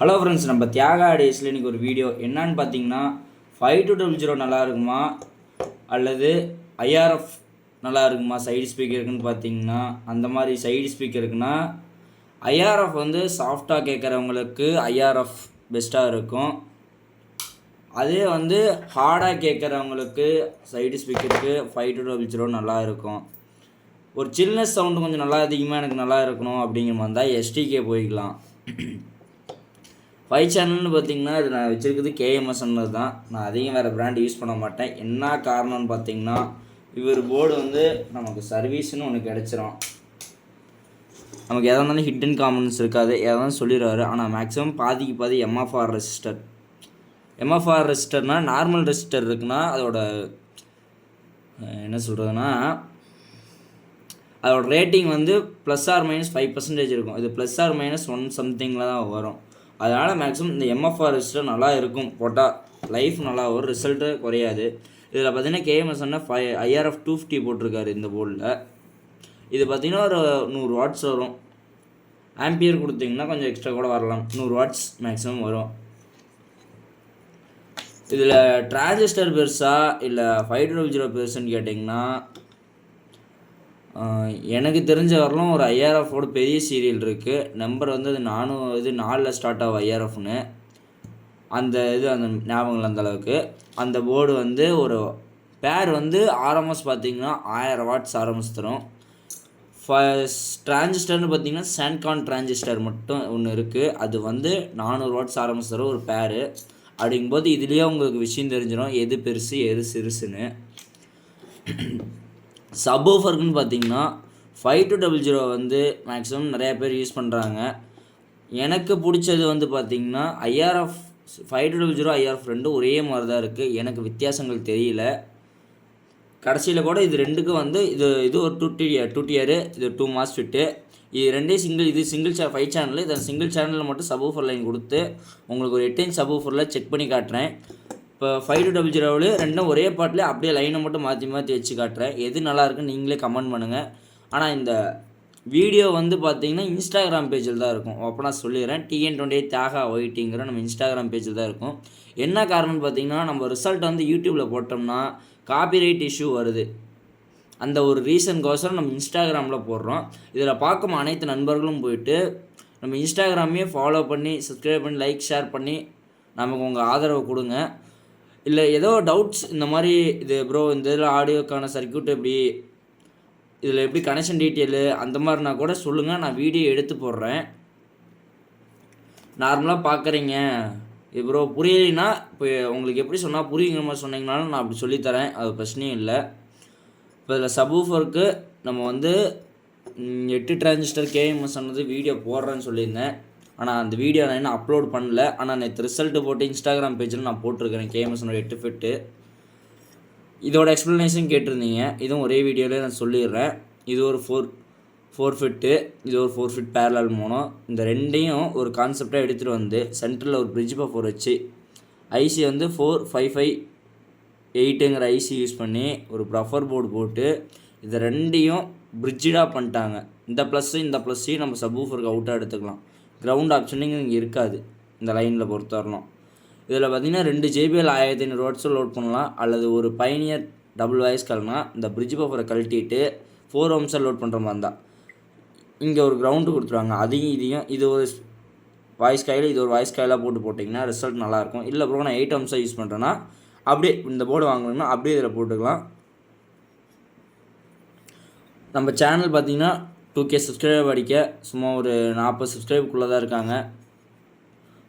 Hello friends, நம்ம தியாகா டேஸில் இன்றைக்கி ஒரு வீடியோ என்னன்னு பார்த்தீங்கன்னா 5200 நல்லா இருக்குமா அல்லது ஐஆர்எஃப் நல்லா இருக்குமா சைடு ஸ்பீக்கருக்குன்னு பார்த்தீங்கன்னா, அந்த மாதிரி சைடு ஸ்பீக்கருக்குன்னா ஐஆர்எஃப் வந்து சாஃப்டாக கேட்குறவங்களுக்கு ஐஆர்எஃப் பெஸ்ட்டாக இருக்கும். அதே வந்து ஹார்டாக கேட்குறவங்களுக்கு சைடு ஸ்பீக்கருக்கு 5200 நல்லா இருக்கும். ஒரு சில்னஸ் சவுண்டு கொஞ்சம் நல்லா அதிகமாக எனக்கு நல்லா இருக்கணும் அப்படிங்கிற மாதிரி தான் எஸ்டிகே போய்க்கலாம். 5 சேனல்னு பார்த்தீங்கன்னா இது நான் வச்சுருக்குது கேஎம்எஸ்ன்னு தான். நான் அதிகம் வேறு பிராண்ட் யூஸ் பண்ண மாட்டேன். என்ன காரணம்னு பார்த்தீங்கன்னா, இவர் போர்டு வந்து நமக்கு சர்வீஸ்னு ஒன்று கிடச்சிரும். நமக்கு எதாக இருந்தாலும் ஹிட்டன் காமன்ஸ் இருக்காது, எதாவது சொல்லிடுவார். ஆனால் மேக்ஸிமம் பாதிக்கு பாதி MFR resistor. MFR ரெசிஸ்டர்னால் normal resistor இருக்குன்னா அதோட என்ன சொல்கிறதுனா அதோட ரேட்டிங் வந்து +or-5% இருக்கும். இது +or-1 சம்திங்கில் தான் வரும். அதனால் மேக்ஸிமம் இந்த எம்எஃப்ஆர் ரெசிஸ்டர் நல்லா இருக்கும், போட்டால் லைஃப் நல்லா வரும், ரிசல்ட்டு குறையாது. இதில் பார்த்தீங்கன்னா கேஎம்எஸ்ன்னா ஐஆர்எஃப் 250 போட்டிருக்காரு இந்த போர்டில். இது பார்த்திங்கன்னா ஒரு 100 வாட்ஸ் வரும். ஆம்பியர் கொடுத்திங்கன்னா கொஞ்சம் எக்ஸ்ட்ரா கூட வரலாம், 100 வாட்ஸ் மேக்ஸிமம் வரும். இதில் டிரான்சிஸ்டர் பெருசா இல்லை 5200 பெருசுன்னு கேட்டிங்கன்னா, எனக்கு தெரிஞ்ச வரலாம் ஒரு ஐஆர்எஃபோட பெரிய சீரியல் இருக்குது. நம்பர் வந்து அது 4 ஸ்டார்ட் ஆகும் ஐஆர்எஃப்னு. அந்த ஞாபகம் அந்தளவுக்கு. அந்த போர்டு வந்து ஒரு பேர் வந்து ஆர்எம்எஸ் பார்த்திங்கன்னா 1000 வாட்ஸ் ஆர்எம்எஸ் தரும். டிரான்சிஸ்டர்னு பார்த்திங்கன்னா சான்கான் டிரான்சிஸ்டர் மட்டும் ஒன்று இருக்குது. அது வந்து 400 வாட்ஸ் ஆர்எம்எஸ் தரும் ஒரு பேரு. அப்படிங்கும்போது இதுலேயே உங்களுக்கு விஷயம் தெரிஞ்சிடும் எது பெருசு எது சிறுசுன்னு. சப்வூஃபருக்குன்னு பார்த்தீங்கன்னா 5200 வந்து மேக்ஸிமம் நிறையா பேர் யூஸ் பண்ணுறாங்க. எனக்கு பிடிச்சது வந்து பார்த்திங்கன்னா ஐஆர்எஃப் 5200 ஐஆர்எஃப் ரெண்டும் ஒரே மாதிரி தான் இருக்குது. எனக்கு வித்தியாசங்கள் தெரியல. கடைசியில் கூட இது ரெண்டுக்கும் வந்து இது ஒரு 2 டியரு, இது 2 மாஸ்ஃபிட்டு. இது ரெண்டே சிங்கிள் 5 சேனல். இதை சிங்கிள் சேனலில் மட்டும் சப்வூஃபர் லைன் கொடுத்து உங்களுக்கு ஒரு 8 இன்ச் சப்வூஃபரில் செக் பண்ணி காட்டுறேன். இப்போ 5200 ரெண்டும் ஒரே பாட்டில் அப்படியே லைனை மட்டும் மாற்றி வச்சு காட்டுறேன். எது நல்லா இருக்குன்னு நீங்களே கமெண்ட் பண்ணுங்கள். ஆனால் இந்த வீடியோ வந்து பார்த்தீங்கன்னா இன்ஸ்டாகிராம் பேஜில் தான் இருக்கும். ஓப்பனாக சொல்லிடுறேன், TN28 தியாகா ஒயிட்டிங்கிற நம்ம இன்ஸ்டாகிராம் பேஜில் தான் இருக்கும். என்ன காரணம்னு பார்த்தீங்கன்னா, நம்ம ரிசல்ட் வந்து யூடியூப்பில் போட்டோம்னா காப்பிரைட் இஷ்யூ வருது. அந்த ஒரு ரீசனுக்கோசரம் நம்ம இன்ஸ்டாகிராமில் போடுறோம். இதில் பார்க்கும் அனைத்து நண்பர்களும் போயிட்டு நம்ம இன்ஸ்டாகிராமே ஃபாலோ பண்ணி சப்ஸ்கிரைப் பண்ணி லைக் ஷேர் பண்ணி நமக்கு உங்கள் ஆதரவு கொடுங்க. இல்லை ஏதோ டவுட்ஸ் இந்த மாதிரி இது ப்ரோ இந்த இதில் ஆடியோக்கான சர்க்யூட் எப்படி, இதில் எப்படி கனெக்ஷன் டீட்டெயிலு அந்த மாதிரினா கூட சொல்லுங்கள், நான் வீடியோ எடுத்து போடுறேன். நார்மலாக பார்க்குறீங்க இது ப்ரோ புரியலைன்னா இப்போ உங்களுக்கு எப்படி சொன்னால் புரியுங்கிற மாதிரி சொன்னீங்கனாலும் நான் அப்படி சொல்லித்தரேன், அது பிரச்சனையும் இல்லை. இப்போ இதில் சப்வூஃபருக்கு நம்ம வந்து 8 டிரான்சிஸ்டர் கேஎம்எஸ் சொன்னது வீடியோ போடுறேன்னு சொல்லியிருந்தேன். ஆனால் அந்த வீடியோ நான் இன்னும் அப்லோட் பண்ணல. ஆனால் நேற்று ரிசல்ட்டு போட்டு இன்ஸ்டாகிராம் பேஜில் நான் போட்டிருக்கிறேன் கேஎம்எஸ்னோட 8 ஃபிட்டு. இதோட எக்ஸ்ப்ளனேஷன் கேட்டிருந்தீங்க, இதுவும் ஒரே வீடியோவிலே நான் சொல்லிடுறேன். இது ஒரு 4 ஃபிட்டு, இது ஒரு 4 ஃபிட் பேரலல் மோனோ. இந்த ரெண்டையும் ஒரு கான்செப்டாக எடுத்துகிட்டு வந்து சென்டரில் ஒரு பிரிட்ஜ் பஃபர் வச்சு ஐசி வந்து 4558ங்கிற ஐசி யூஸ் பண்ணி ஒரு ப்ரஃபர் போர்டு போட்டு இதை ரெண்டையும் பிரிட்ஜாக பண்ணிட்டாங்க. இந்த ப்ளஸ்ஸையும் நம்ம சப்வூஃபருக்கு அவுட்டாக எடுத்துக்கலாம். கிரவுண்ட் ஆப்ஷனிங் இங்கே இருக்காது இந்த லைனில் பொறுத்த வரலாம். இதில் பார்த்திங்கன்னா 2 JBL 1500 வாட்ஸும் லோட் பண்ணலாம். அல்லது ஒரு பைனியர் டபுள் வாய்ஸ் கால்னா இந்த பிரிட்ஜ் பஃபரை கழட்டிட்டு 4 ohms லோட் பண்ணுற மாதிரி இருந்தால் இங்கே ஒரு கிரவுண்டு கொடுத்துருவாங்க. இதையும் இது ஒரு வாய்ஸ் காயில், இது ஒரு வாய்ஸ் காயிலாக போட்டிங்கன்னா ரிசல்ட் நல்லாயிருக்கும். இல்லை ப்ரோ நான் 8 ohms யூஸ் பண்ணுறேன்னா அப்படியே இந்த போர்டு வாங்கணும்னா அப்படியே இதில் போட்டுக்கலாம். நம்ம சேனல் பார்த்திங்கன்னா 2K சப்ஸ்கிரைப் அடிக்க சும்மா ஒரு 40 சப்ஸ்கிரைபுக்குள்ளே தான் இருக்காங்க.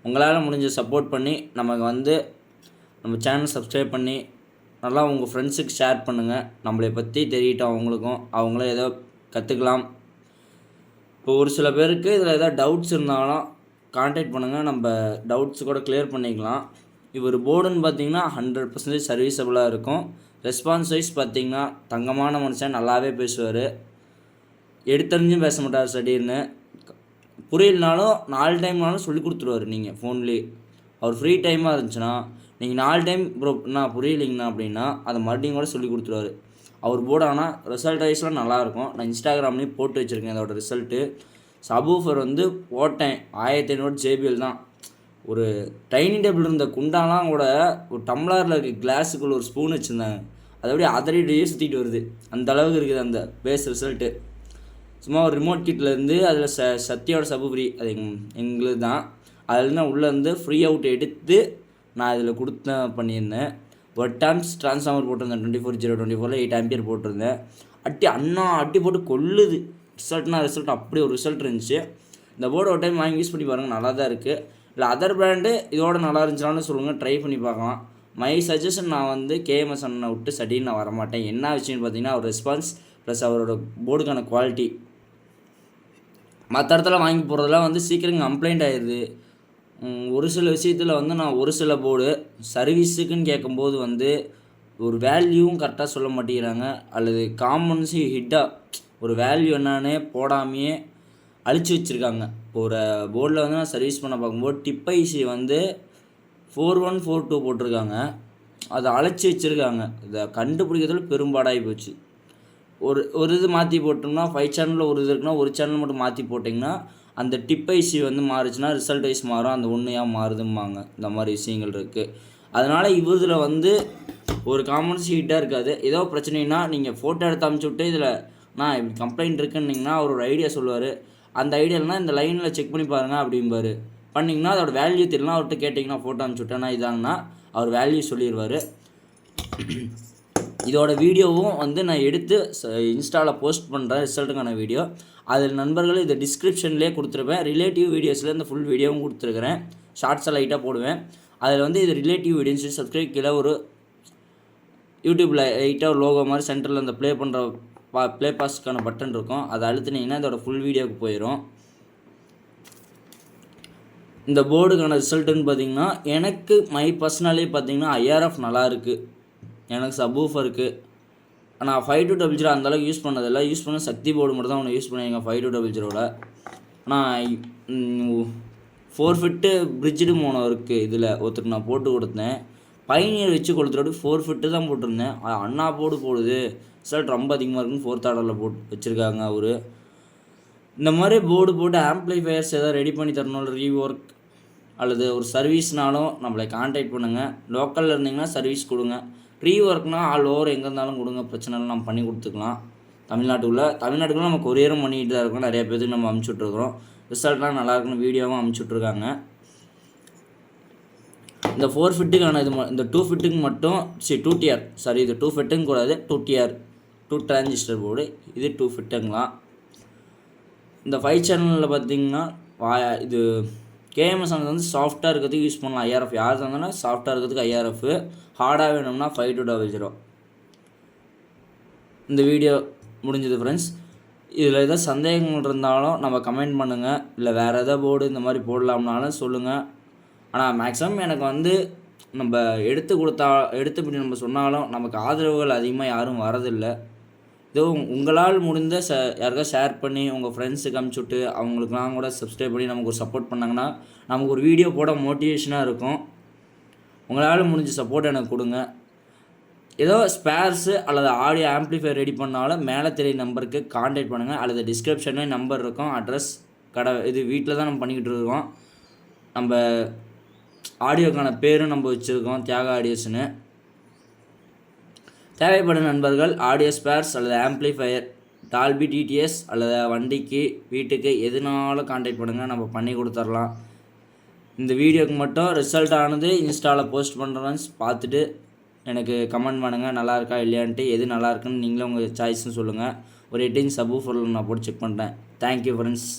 உங்களால் முடிஞ்ச சப்போர்ட் பண்ணி நமக்கு வந்து நம்ம சேனல் சப்ஸ்கிரைப் பண்ணி நல்லா உங்கள் ஃப்ரெண்ட்ஸுக்கு ஷேர் பண்ணுங்கள். நம்மளை பற்றி தெரியட்டும் அவங்களுக்கும், அவங்களும் ஏதோ கற்றுக்கலாம். இப்போ ஒரு சில பேருக்கு இதில் ஏதாவது டவுட்ஸ் இருந்தாலும் கான்டாக்ட் பண்ணுங்கள், நம்ம டவுட்ஸ் கூட கிளியர் பண்ணிக்கலாம். இவர் போர்டுன்னு பார்த்திங்கன்னா 100% சர்வீஸபிளாக இருக்கும். ரெஸ்பான்ஸ் வைஸ் பார்த்திங்கன்னா தங்கமான மனுஷன், நல்லாவே பேசுவார், எடுத்தறிஞ்சும் பேச மாட்டார். திடீர்னு புரியலனாலும் 4 டைம்னாலும் சொல்லி கொடுத்துருவார். நீங்கள் ஃபோன்லேயே அவர் ஃப்ரீ டைமாக இருந்துச்சுன்னா நீங்கள் 4 டைம் ப்ரோ நான் புரியலைங்கண்ணா அப்படின்னா அதை மறுபடியும் கூட சொல்லி கொடுத்துருவார். அவர் போர்டு. ஆனால் ரிசல்ட் வைஸ்லாம் நல்லாயிருக்கும். நான் இன்ஸ்டாகிராம்லேயும் போட்டு வச்சுருக்கேன் அதோட ரிசல்ட்டு. சப்வூஃபர் வந்து போட்டேன் 1500 JBL தான். ஒரு டைனிங் டேபிள் இருந்த குண்டாலாம் கூட ஒரு டம்ளரில் இருக்க கிளாஸுக்குள்ள ஒரு ஸ்பூன் வச்சுருந்தாங்க. அது அப்படியே அதறியே சுற்றிட்டு வருது. அந்த அளவுக்கு இருக்குது அந்த பேஸ் ரிசல்ட்டு. சும்மா ஒரு ரிமோட் கிட்லேருந்து அதில் சத்யாவோட சப்பு ஃப்ரீ அது எங்களுக்கு தான். அதில் நான் உள்ளேருந்து ஃப்ரீ அவுட் எடுத்து நான் இதில் பண்ணியிருந்தேன். ஒரு டைம்ஸ் ட்ரான்ஸ்ஃபார்மர் போட்டிருந்தேன் 24/0/24 8 ஆம்பியர் போட்டிருந்தேன். அடி போட்டு கொல்லுது. ரிசல்ட் அப்படி ஒரு ரிசல்ட் இருந்துச்சு. இந்த போர்டு ஒரு டைம் வாங்கி யூஸ் பண்ணி பாருங்கள், நல்லா தான் இருக்குது. இல்லை அதர் பிராண்டு இதோட நல்லா இருந்துச்சுனாலும் சொல்லுங்கள், ட்ரை பண்ணி பார்க்கலாம். மை சஜஷன், நான் வந்து கேஎம்எஸ் அண்ணனை விட்டு சட்டின்னு நான் வரமாட்டேன். என்ன விஷயம்னு பார்த்தீங்கன்னா அவர் ரெஸ்பான்ஸ் ப்ளஸ் அவரோட போர்டுக்கான குவாலிட்டி. மற்ற இடத்துல வாங்கி போகிறதெல்லாம் வந்து சீக்கிரம் கம்ப்ளைண்ட் ஆயிடுது. ஒரு சில விஷயத்தில் வந்து நான் ஒரு சில போர்டு சர்வீஸுக்குன்னு கேட்கும்போது வந்து ஒரு வேல்யூவும் கரெக்டாக சொல்ல மாட்டேங்கிறாங்க, அல்லது காமன்ஸு ஹிட்டாக ஒரு வேல்யூ என்னான்னு போடாமையே அழிச்சு வச்சுருக்காங்க. ஒரு போர்டில் வந்து நான் சர்வீஸ் பண்ண பார்க்கும்போது டிப்பைசி வந்து 4142 போட்டிருக்காங்க, அதை அழைச்சி வச்சுருக்காங்க. இதை கண்டுபிடிக்கிறதுல பெரும்பாடாகி போச்சு. ஒரு இது மாற்றி போட்டோம்னா 5 சேனலில் ஒரு இது இருக்குன்னா ஒரு சேனல் மட்டும் மாற்றி போட்டிங்கன்னா அந்த டிப்பைசி வந்து மாறுச்சுன்னா ரிசல்ட் வைஸ் மாறும், அந்த ஒன்றையாக மாறுதும்பாங்க. இந்த மாதிரி விஷயங்கள் இருக்குது. அதனால் இதில் வந்து ஒரு காமன் ஹீட்டாக இருக்காது. ஏதோ பிரச்சனைனா நீங்கள் ஃபோட்டோ எடுத்து அமுச்சு விட்டு இதில் நான் இப்படி கம்ப்ளைண்ட் இருக்குன்னிங்கன்னா அவர் ஒரு ஐடியா சொல்லுவார். அந்த ஐடியாலனா இந்த லைனில் செக் பண்ணி பாருங்கள் அப்படிம்பாரு. பண்ணிங்கன்னா அதோட வேல்யூ தெரியலாம். அவர்கிட்ட கேட்டிங்கன்னா ஃபோட்டோ அமுச்சு விட்டேன்னா இதாங்கன்னா அவர் வேல்யூ சொல்லிடுவார். இதோட வீடியோவும் வந்து நான் எடுத்து இன்ஸ்டாவில் போஸ்ட் பண்ணுறேன், ரிசல்ட்டுக்கான வீடியோ. அதில் நண்பர்கள் இதை டிஸ்கிரிப்ஷன்லேயே கொடுத்துருப்பேன். ரிலேட்டிவ் வீடியோஸில் இந்த ஃபுல் வீடியோவும் கொடுத்துருக்குறேன். ஷார்ட்ஸை லைட்டாக போடுவேன். அதில் வந்து இது ரிலேட்டிவ் வீடியோன்னு சொல்லி சப்ஸ்கிரைப் கீழே ஒரு யூடியூப்பில் லைட்டாக ஒரு லோகோ மாதிரி சென்டரில் அந்த ப்ளே பாஸ்க்கான பட்டன் இருக்கும். அதை அழுத்தினீங்கன்னா இதோட ஃபுல் வீடியோவுக்கு போயிடும். இந்த போர்டுக்கான ரிசல்ட்டுன்னு பார்த்தீங்கன்னா எனக்கு பர்சனலி பார்த்தீங்கன்னா ஐஆர்எஃப் நல்லா இருக்குது. எனக்கு சப்வூஃபர் இருக்குது. நான் 5200 அந்தளவுக்கு யூஸ் பண்ணதில்லை. யூஸ் பண்ண சக்தி போர்டு மட்டும் தான் ஒன்று யூஸ் பண்ணியிருக்கேன் 5200. ஆனால் 4 ஃபிட்டு பிரிட்ஜிடு மோனோ இருக்குது. இதில் ஒருத்தருக்கு நான் போட்டு கொடுத்தேன். பைனியர் வச்சு கொடுத்துட்டு 4 ஃபிட்டு தான் போட்டிருந்தேன். அண்ணா போடுது ரிசல்ட் ரொம்ப அதிகமாக இருக்குன்னு 4th ஆர்டரில் போட்டு வச்சுருக்காங்க அவர். இந்த மாதிரி போர்டு போட்டு ஆம்ப்ளிஃபயர்ஸ் எதாவது ரெடி பண்ணி தரணும், ரீஒர்க் அல்லது ஒரு சர்வீஸ்னாலும் நம்மளை கான்டாக்ட் பண்ணுங்கள். லோக்கலில் இருந்தீங்கன்னா சர்வீஸ் கொடுங்க. ரீஒர்க்னால் ஆல் ஓவர் எங்கே இருந்தாலும் கொடுங்க, பிரச்சனை இல்லை, நம்ம பண்ணி கொடுத்துக்கலாம். தமிழ்நாட்டுக்குள்ளே நம்ம கொரியரும் பண்ணிக்கிட்டு தான் இருக்கோம். நிறைய பேருக்கு நம்ம அமுச்சுட்ருக்குறோம். ரிசல்ட்லாம் நல்லா இருக்குன்னு வீடியோவும் அமுச்சுட்ருக்காங்க. இந்த 4 ஃபிட்டுக்கான இந்த 2 ஃபிட்டுக்கு மட்டும் 2 டிஆர் இது 2 ஃபிட்டுங்க கூடாது, 2 டிஆர் 2 டிரான்சிஸ்டர் போர்டு. இது 2 ஃபிட்டுங்களாம். இந்த 5 சேனலில் பார்த்தீங்கன்னா இது கேஎம்எஸ் வந்து சாஃப்டாக இருக்கிறதுக்கு யூஸ் பண்ணலாம். ஐஆர்எஃப் யார் தந்தோன்னா சாஃப்டாக இருக்கிறதுக்கு ஐஆர்எஃப், ஹார்டாக வேணும்னா 5200. இந்த வீடியோ முடிஞ்சது ஃப்ரெண்ட்ஸ். இதில் எதாவது சந்தேகங்கள் இருந்தாலும் நம்ம கமெண்ட் பண்ணுங்கள். இல்லை வேறு எதாவது போர்டு இந்த மாதிரி போடலாம்னாலும் சொல்லுங்கள். ஆனால் மேக்ஸிமம் எனக்கு வந்து நம்ம எடுத்து நம்ம சொன்னாலும் நமக்கு ஆதரவுகள் அதிகமாக யாரும் வரதில்லை. இதோ உங்களால் முடிந்த யாருக்கா ஷேர் பண்ணி உங்கள் ஃப்ரெண்ட்ஸுக்கு அனுப்பிச்சுட்டு அவங்களுக்குலாம் கூட சப்ஸ்கிரைப் பண்ணி நமக்கு ஒரு சப்போர்ட் பண்ணாங்கன்னா நமக்கு ஒரு வீடியோ போட மோட்டிவேஷனாக இருக்கும். உங்களால் முடிஞ்ச சப்போர்ட் எனக்கு கொடுங்க. ஏதோ ஸ்பேர்ஸு அல்லது ஆடியோ ஆம்ப்ளிஃபையர் ரெடி பண்ணாலும் மேலே தெரிய நம்பருக்கு கான்டாக்ட் பண்ணுங்கள். அல்லது டிஸ்கிரிப்ஷன்லேயும் நம்பர் இருக்கும், அட்ரஸ், கடை. இது வீட்டில் தான் நம்ம பண்ணிக்கிட்டு இருக்கோம். நம்ம ஆடியோக்கான பேரும் நம்ம வச்சுருக்கோம், தியாக ஆடியோஸ்னு. தேவைப்படும் நண்பர்கள் ஆடியோ ஸ்பேர்ஸ் அல்லது ஆம்ப்ளிஃபையர், டால்பி டிடிஎஸ் அல்லது வண்டிக்கு வீட்டுக்கு எதுனாலும் கான்டாக்ட் பண்ணுங்கள், நம்ம பண்ணி கொடுத்துர்லாம். இந்த வீடியோக்கு மட்டும் ரிசல்ட் ஆனது இன்ஸ்டாவில் போஸ்ட் பண்ணுறேன்னு பார்த்துட்டு எனக்கு கமெண்ட் பண்ணுங்கள், நல்லா இருக்கா இல்லையான்ட்டு. எது நல்லா இருக்குன்னு நீங்களும் உங்கள் சாய்ஸ்ன்னு சொல்லுங்கள். ஒரு 8 இன்ச் சப்வூஃபரில் நான் போட்டு செக் பண்ணுறேன். Thank you friends.